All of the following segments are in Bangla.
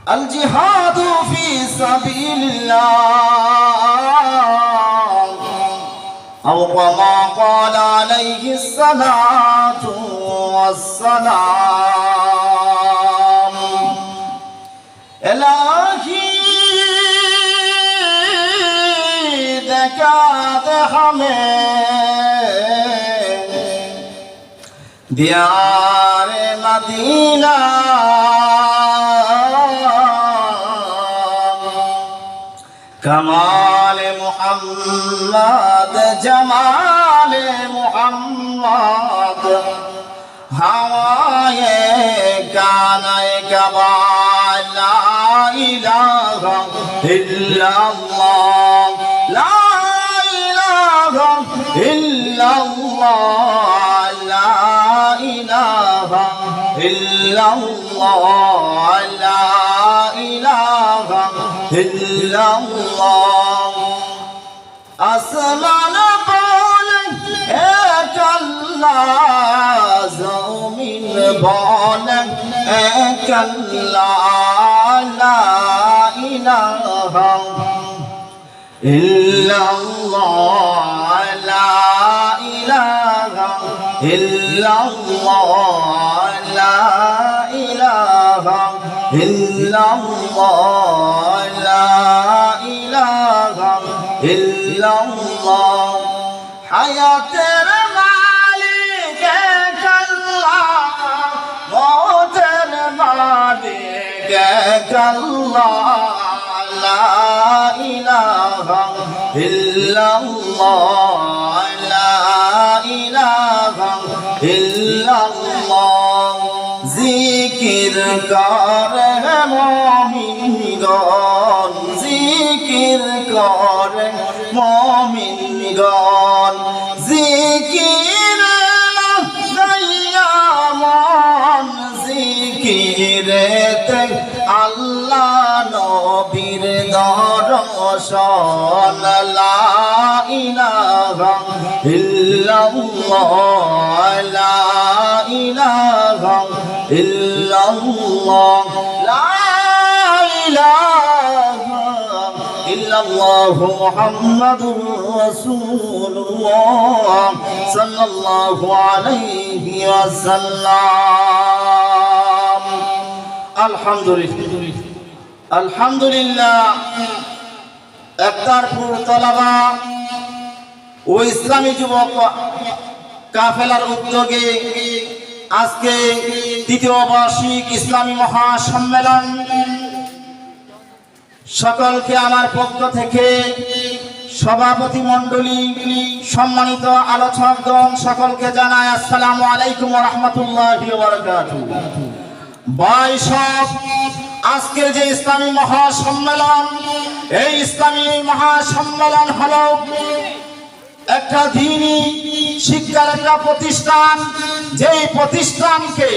আল জিহাদু ফি সাবিলিল্লাহ আও কামা ক্বালা আলাইহিস সালাতু ওয়াস সালাম। ইলাহি দেখা দে হামেं দিয়ারে মদিনা कमाल मुहम्मद जमाल मुहम्मद हवाए गाने गवा ला इलाहा इल्लल्लाह ला इलाहा इल्लल्लाह ला इलाहा इल्लल्लाह ला इलाहा इल्लल्लाह। आसमान बोले एक अल्लाह, ज़मीन बोले एक अल्लाह, ला इलाहा इल्लल्लाह ला इलाहा इल्लल्लाह ला इलाहा इल्लल्लाह ला इलाहा इल्लल्लाह। हयातेर मालिक एक अल्लाह, मौतेर मालिक एक अल्लाह, ला इलाहा इल्लल्लाह ला इलाहा इल्लल्लाह। जिकिर करे मुमिनगण, जिकिर करे मुमिनगण, जिकिर লাগাইয়া মন, জিকিরেতে আল্লাহ নবীর দর্শন, লা ইলাহা ইল্লাল্লাহ লা ইলাহা ইল্লাল্লাহ লা ইলাহা ইল্লাল্লাহ মুহাম্মাদুর রাসূলুল্লাহ সাল্লাল্লাহু আলাইহি ওয়াসাল্লাম। আলহামদুলিল্লাহ আলহামদুলিল্লাহ। একতারপুর তলাবা ও ইসলামী যুবক কাফেলার উদ্যোগে আজকে তৃতীয় বার্ষিক ইসলামী মহাসম্মেলন, সকলকে আমার পক্ষ থেকে সভাপতি মণ্ডলী, সম্মানিত আলোচকগণ সকলকে জানাই আসসালামু আলাইকুম ওয়া রাহমাতুল্লাহি ওয়া বারাকাতুহু। আজকের যে ইসলামী মহাসম্মেলন, এই ইসলামী মহাসম্মেলন হলো একটা দ্বীনি শিক্ষার একটা প্রতিষ্ঠান, যেই প্রতিষ্ঠানকে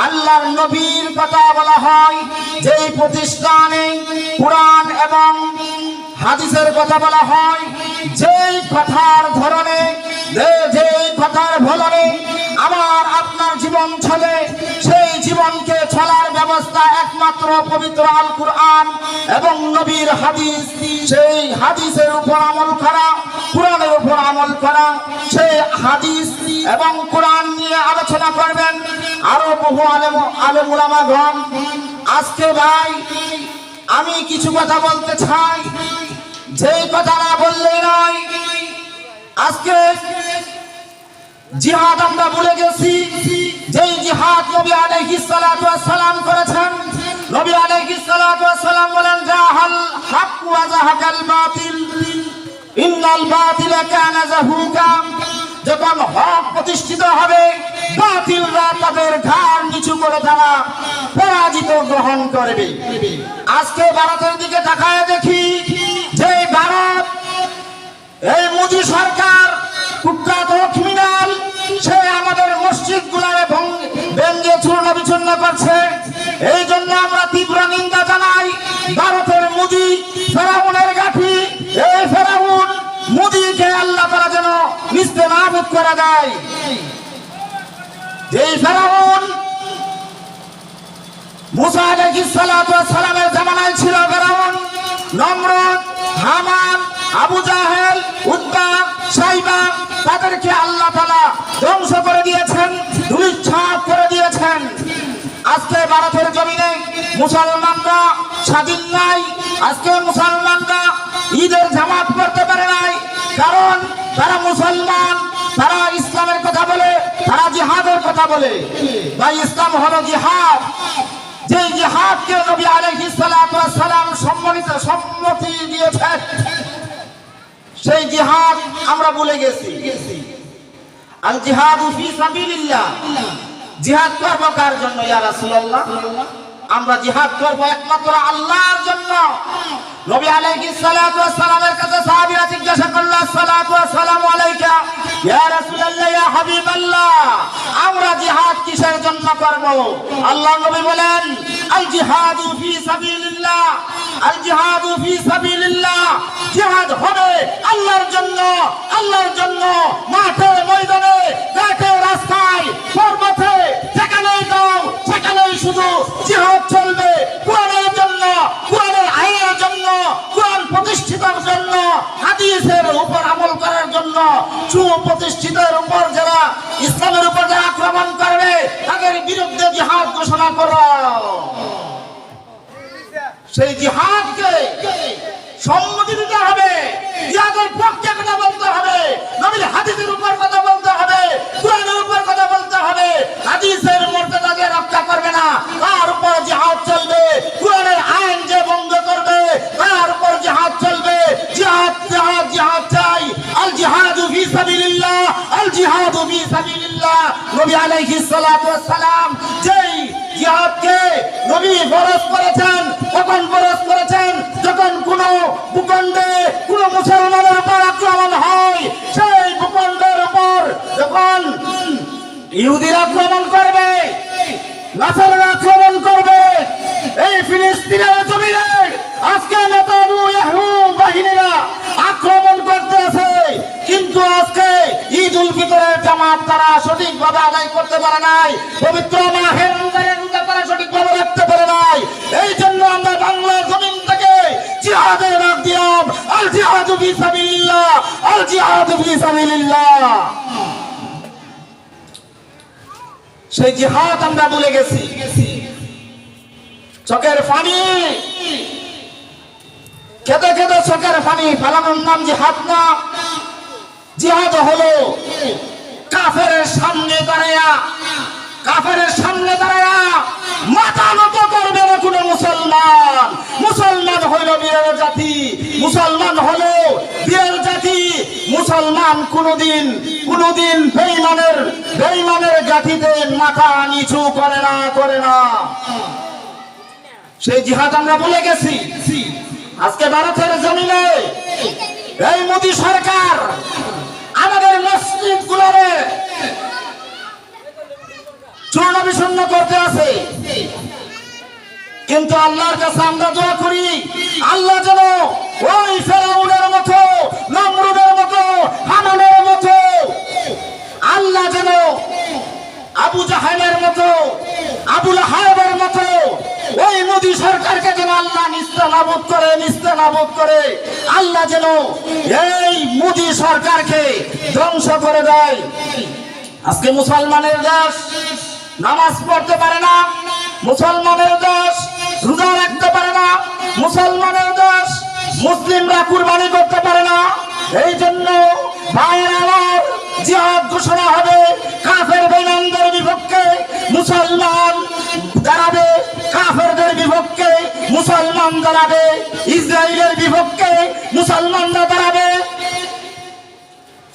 আল্লাহর নবীর কথা বলা হয়, যেই প্রতিষ্ঠানে কুরআন এবং হাদিসের কথা বলা হয়, যেই কথার ধরনে যেই কথার বলনে আমার আপনার জীবন চলে, সেই জীবনকে চলার ব্যবস্থা একমাত্র পবিত্র আল কুরআন এবং নবীর হাদিস। সেই হাদিসের উপর আমল করা, কুরআনের উপর আমল করা, সেই হাদিস এবং কুরআন নিয়ে আলোচনা করবেন আরো বহু আলেম উলামাগণ। আজকে ভাই আমি কিছু কথা বলতে চাই, যেই কথা না বললে নয়। আজকে জিহাদ আমরা ভুলে গেছি, যেই জিহাদ নবী আলাইহিস সালাতু ওয়াস সালাম করেছেন। নবী আলাইহিস সালাতু ওয়াস সালাম বলেন, জাহাল হক ওয়া জাহাকাল বাতিল ইন্নাল বাতিলা কানা যাহুকা। যখন হক প্রতিষ্ঠিত হবে, বাতিলরা তাদের ঘাড় নিচু করে তারা পরাজিত গ্রহণ করবে। আজকে ভারতের দিকে তাকায় দেখি, যে ভারত, এই মোদী সরকার কুখ্যাত ক্রিমিনাল, সে আমাদের মসজিদ গুলারে ভেঙে চূর্ণ বিচূর্ণ করছে। এই জন্য আমরা তীব্র নিন্দা জানাই। ভারতের মোদী ফেরাউনের গাঠি, এই ফেরাউন মোদীকে আল্লাহ তাআলা যেন নিস্তেনাবুদ করে দেয়। যেই ফেরাউন মুসা আলাইহিস সালাতু ওয়াস সালামের জামানায় ছিল ফিরআউন, নমরুদ, হামান, আবু জাহেল, উতবা, সাইবা, তাদেরকে আল্লাহ তাআলা ধ্বংস করে দিয়েছেন, ধূলিসাৎ করে দিয়েছেন। আজকে ভারতের জমিনে মুসলমানরা স্বাধীন নাই। আজকে মুসলমানরা ঈদের জামাত পড়তে পারে নাই, কারণ তারা মুসলমান, তারা ইসলামের কথা বলে, তারা জিহাদের কথা বলে। ভাই, ইসলাম হলো জিহাদ। যে জিহাদকে নবী আলাইহিস সালাতু ওয়াস সালাম সম্মতি দিয়েছেন, সেই জিহাদ আমরা ভুলে গেছি। আল জিহাদু ফি সাবিলিল্লাহ। জিহাদ করব কার জন্য ইয়া রাসূলুল্লাহ? আমরা জিহাদ করব একমাত্র আল্লাহর জন্য। নবী আলাইহিস সালাতু ওয়াস সালামের কাছে সাহাবীরা জিজ্ঞাসা করল, আসসালাতু ওয়াসসালামু আলাইকা ইয়া রাসূলুল্লাহ, ইয়া হাবিবাল্লাহ, আমরা জিহাদ কিসের জন্য করব? আল্লাহ নবী বলেন, আল জিহাদু ফি সাবিলিল্লাহ। আল জিহাদু ফি সাবিলিল্লাহ, জিহাদ হবে আল্লাহর জন্য। আল্লাহর জন্য মাঠে ময়দানে, ঘাটে রাস্তায়, পর্বতে, যেখানেই দাও সেখানেই শুধু জিহাদ চলবে। কোরআনের জন্য, কোরআনের আইনের জন্য, কোরআন প্রতিষ্ঠিতের জন্য, হাদিসের উপর আমল করার জন্য। সুপ্রতিষ্ঠিতের উপর যারা, ইসলামের উপর যারা আক্রমণ করবে, তাদের বিরুদ্ধে জিহাদ ঘোষণা করো। সেই জিহাদকে সম্মতি দিতে হবে, জিহাদের পক্ষে কথা বলতে হবে, নবীর হাদিসের উপর কথা বলতে হবে, কোরআনের উপর কথা বলতে হবে। হাদিসের মর্যাদাকে রক্ষা করবে না, তার উপর জিহাদ চলবে। কোরআনের আইন যে ভঙ্গ করবে, তার উপর জিহাদ চলবে। জিহাদ জিহাদ জিহাদ চাই। আল জিহাদু ফি সাবিলিল্লাহ, আল জিহাদু ফি সাবিলিল্লাহ। নবী আলাইহিস সালাতু ওয়াস সালাম যেই জিহাদকে নবী ফরজ করেছেন, কখন ফরজ করেছেন? যখন কোন ভূখণ্ডে কোন মুসলমানের উপর আক্রমণ হয়, সেই ভূখণ্ডের উপর যখন ইহুদিরা আক্রমণ করবে, নাসারারা আক্রমণ করবে, এই ফিলিস্তিনের জমিনে আজকে নেতানিয়াহু বাহিনীরা আক্রমণ করতে আছে, কিন্তু আজকে ঈদ উল ফিতরের জামাত তারা সঠিকভাবে আদায় করতে পারে নাই, পবিত্র মাহে রমজানের রোজা তারা সঠিকভাবে রাখতে পারে নাই। এই জন্য আমরা বাংলার জমিন থেকে জিহাদের ডাক দিলাম, আল জিহাদু ফি সাবিলিল্লাহ, আল জিহাদু ফি সাবিলিল্লাহ। সেই জিহাদ আমরা ভুলে গেছি। চোখের পানি কেঁদে কেঁদে চোখের পানি ফেলানোর নাম জিহাদ না। জিহাদ হলো কাফেরের সামনে দাঁড়ায়া, কাফেরের সামনে দাঁড়ায়া মাথা নত করবে না কোনো মুসলমান। মুসলমান হইল বীরের জাতি, মুসলমান হলো বীরের জাতি। মুসলমান কোনদিন কোনদিন বেঈমানের জাতিতে মাথা নিচু করে না, করে না। সেই জিহাদ আমরা ভুলে গেছি। আজকে ভারতের জমিনে এই মোদী সরকার আমাদের মসজিদ গুলোরে চূর্ণ বিচূর্ণ করতে আছে, কিন্তু আল্লাহর কাছে আমরা দোয়া করি, আল্লাহ যেন ওই ফেরাউনের মতো, নমরুদের মতো, হামানের মতো, আল্লাহ যেন আবু জাহেলের মতো, আবু লাহাবের মতো ওই মোদী সরকারকে যেন আল্লাহ নিস্তানাবুদ করে, নিস্তানাবুদ করে। আল্লাহ যেন এই মোদী সরকারকে ধ্বংস করে দেয়। আজকে মুসলমানের দেশ নামাজ পড়তে পারে না, মুসলমানের দেশ রোজা রাখতে পারে না, মুসলমানের দেশ মুসলিমরা কুরবানি করতে পারে না। এই জন্য ভাইয়েরা আমার, জিহাদ ঘোষণা হবে। কাফের বেঈমানদের বিপক্ষে মুসলমান দাঁড়াবে, কাফেরদের বিপক্ষে মুসলমান দাঁড়াবে, ইসরায়েলের বিপক্ষে মুসলমানরা দাঁড়াবে,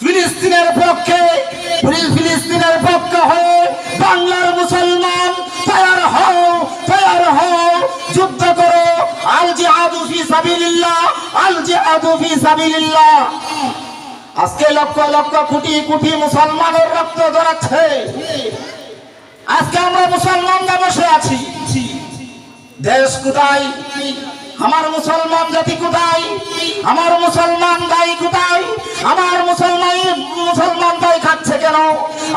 ফিলিস্তিনের পক্ষে, ফিলিস্তিনের পক্ষে হয়ে বাংলার মুসলমান তৈরি হও, তৈরি হও, যুদ্ধ করো। আল জিহাদু ফি সাবিলিল্লাহ, আল জিহাদু ফি সাবিলিল্লাহ। আজকে লক্ষ লক্ষ কোটি কোটি মুসলমানের রক্ত ঝরাচ্ছে। আজকে আমরা মুসলমানরা বসে আছি, দেশ কোথায়? আমার মুসলমান জাতি কোথায়? আমার মুসলমান ভাই কোথায়? আমার মুসলমান ভাই খাচ্ছে কেন?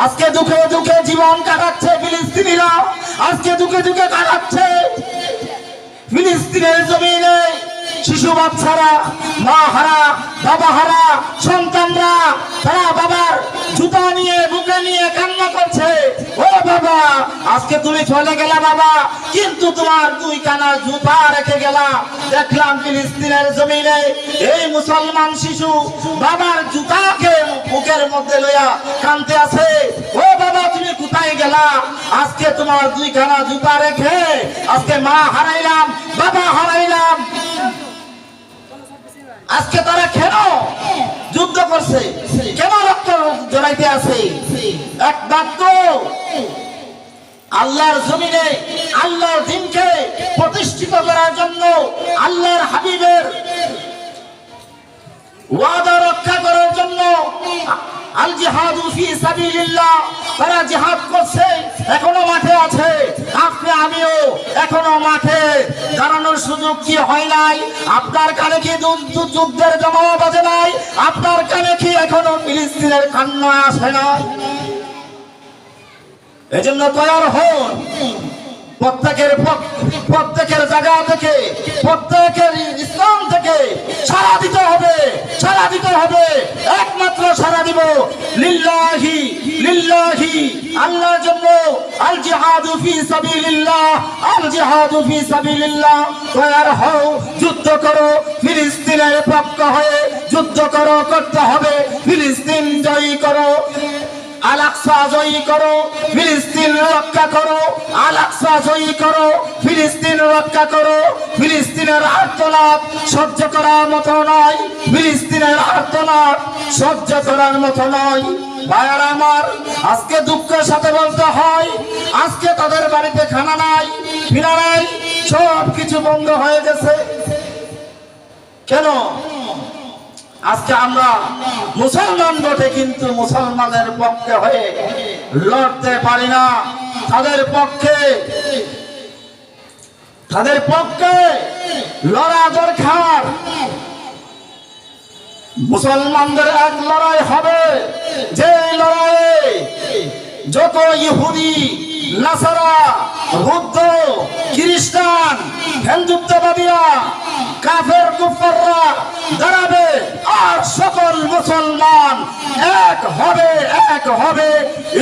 আজকে দুঃখে দুঃখে জীবন কাটাচ্ছে ফিলিস্তিনিরা, আজকে দুঃখে দুঃখে কাটাচ্ছে শিশু বাচ্চারা, মা হারা, বাবা হারা সন্তানরা তারা বাবার জুতা নিয়ে বুকে নিয়ে কান্না করছে। ও বাবা, আজকে তুমি চলে গেলা বাবা, কিন্তু তোমার দুই কানা জুতা রেখে গেলা। দেখলাম ফিলিস্তিনের জমিনে এই মুসলমান শিশু বাবার জুতাকে বুকের মধ্যে লইয়া কাঁদতে আছে। ও বাবা, তুমি কোথায় গেলা? আজকে তোমার দুই কানা জুতা রেখে আজকে মা হারাইলাম, বাবা হারাইলাম। আজকে তারা কেন যুদ্ধ করছে, কেন রক্ত জড়াইতে আছে? একমাত্র আল্লাহর জমিনে আল্লাহর দ্বীনকে প্রতিষ্ঠিত করার জন্য, আল্লাহর হাবিবের ওয়াদা রক্ষা করার জন্য। আল জিহাদু ফি সাবিলিল্লাহ, তারা জিহাদ করছে, এখনো মাঠে আছে। আপনি আমিও এখনো মাঠে দাঁড়ানোর সুযোগ কি হয় নাই? আপনার কানে কি যুদ্ধের জমাও বাজে নাই? আপনার কানে কি এখনো ফিলিস্তিনের কান্না আসে না? এজন্য তৈরি হন, প্রত্যেকের জায়গা থেকে, প্রত্যেকের স্থান থেকে সাড়া দিতে হবে, সাড়া দিতে হবে। একমাত্র সাড়া দিব লিল্লাহি, লিল্লাহি, আল্লাহর জন্য। আল জিহাদু ফি সাবিলিল্লাহ, আল জিহাদু ফি সাবিলিল্লাহ। তৈরি হও, যুদ্ধ করো, ফিলিস্তিনের পক্ষ হয়ে যুদ্ধ করো, করতে হবে। ফিলিস্তিন জয়ী করো, আল আকসা জয়ী করো, ফিলিস্তিন রক্ষা করো। আল আকসা জয়ী করো, ফিলিস্তিন রক্ষা করো। ফিলিস্তিনের আর্তনাদ সহ্য করার মতো নয়, ফিলিস্তিনের আর্তনাদ সহ্য করার মতো নয়। ভাইয়ারা আমার, আজকে দুঃখের সাথে বলতে হয়, আজকে তাদের বাড়িতে খানা নাই, ফিরা নাই, সব কিছু বন্ধ হয়ে গেছে। কেন? আজকে আমরা মুসলমান বটে, কিন্তু মুসলমানের পক্ষে হয়ে লড়তে পারি না। তাদের পক্ষে লড়া দরকার। মুসলমানদের এক লড়াই হবে, যে লড়াইয়ে যত ইহুদি, নাসারা, বৌদ্ধ, খ্রিস্টান, হিন্দুত্ববাদীরা, কাফের কুফাররা দাঁড়াবে, আর সকল মুসলমান এক হবে, এক হবে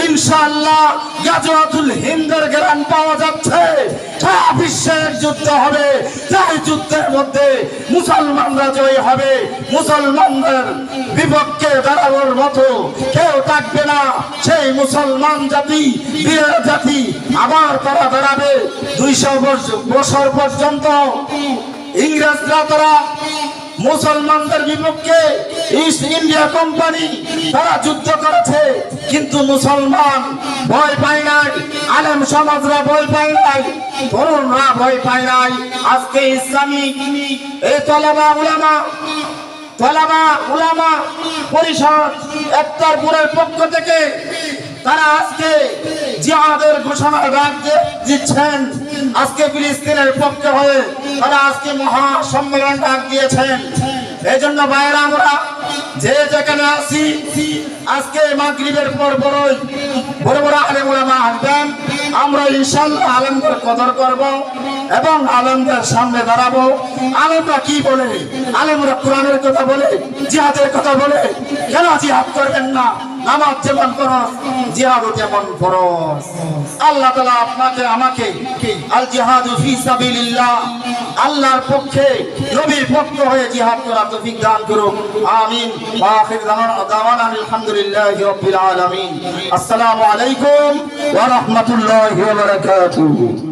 ইনশাআল্লাহ। গাজওয়াতুল হিন্দের জ্ঞান পাওয়া যাচ্ছে, সারা বিশ্বের যুদ্ধ হবে। সেই যুদ্ধের মধ্যে মুসলমানরা জয়ী হবে। মুসলমানদের বিপক্ষে দাঁড়ানোর মতো কেউ থাকবে না। সেই মুসলমান জাতি, বীর জাতি, আবার তারা দাঁড়াবে। 200 বছর পর্যন্ত ইংরেজরা তারা মুসলমানদের বিপক্ষে, ইস্ট ইন্ডিয়া কোম্পানি তারা যুদ্ধ করেছে, কিন্তু মুসলমান ভয় পায় নাই, আলেম সমাজরা ভয় পায় নাই, তরুণরা ভয় পায় নাই। আজকে ইসলামী এই তলাবা উলামা পরিষদ একতারপুরের পক্ষ থেকে তারা আজকে জিহাদের ঘোষণা ডাক দিচ্ছেন। আজকে ফিলিস্তিনের পক্ষে হয়ে তারা আজকে মহা সম্মেলন ডাক দিয়েছেন। এই জন্য ভাইয়েরা, আমরা যে যেখানে আছি, আজকে মাগরিবের পর বড় বড় আলেম ওলামা আসবেন। আমরা ইনশাআল্লাহ আলেমদের কদর করব এবং আলেমদের সামনে দাঁড়াবো। আলেমরা কি বলে? আলেমরা কোরআনের কথা বলে, জিহাদের কথা বলে। কেন জিহাদ করবেন না? নামাজ যেমন ফরজ, জিহাদও তেমন ফরজ। আল্লাহ তাআলা আপনাকে আমাকে আল জিহাদু ফি সাবিলিল্লাহ, আল্লাহর পক্ষে, নবীর পক্ষ হয়ে জিহাদ করার তৌফিক দান করুন। আমিন। ওয়া আখির দাওয়ানা আলহামদুলিল্লাহি রাব্বিল আলামিন। আসসালামু আলাইকুম ওয়া রাহমাতুল্লাহি ওয়া বারাকাতুহু।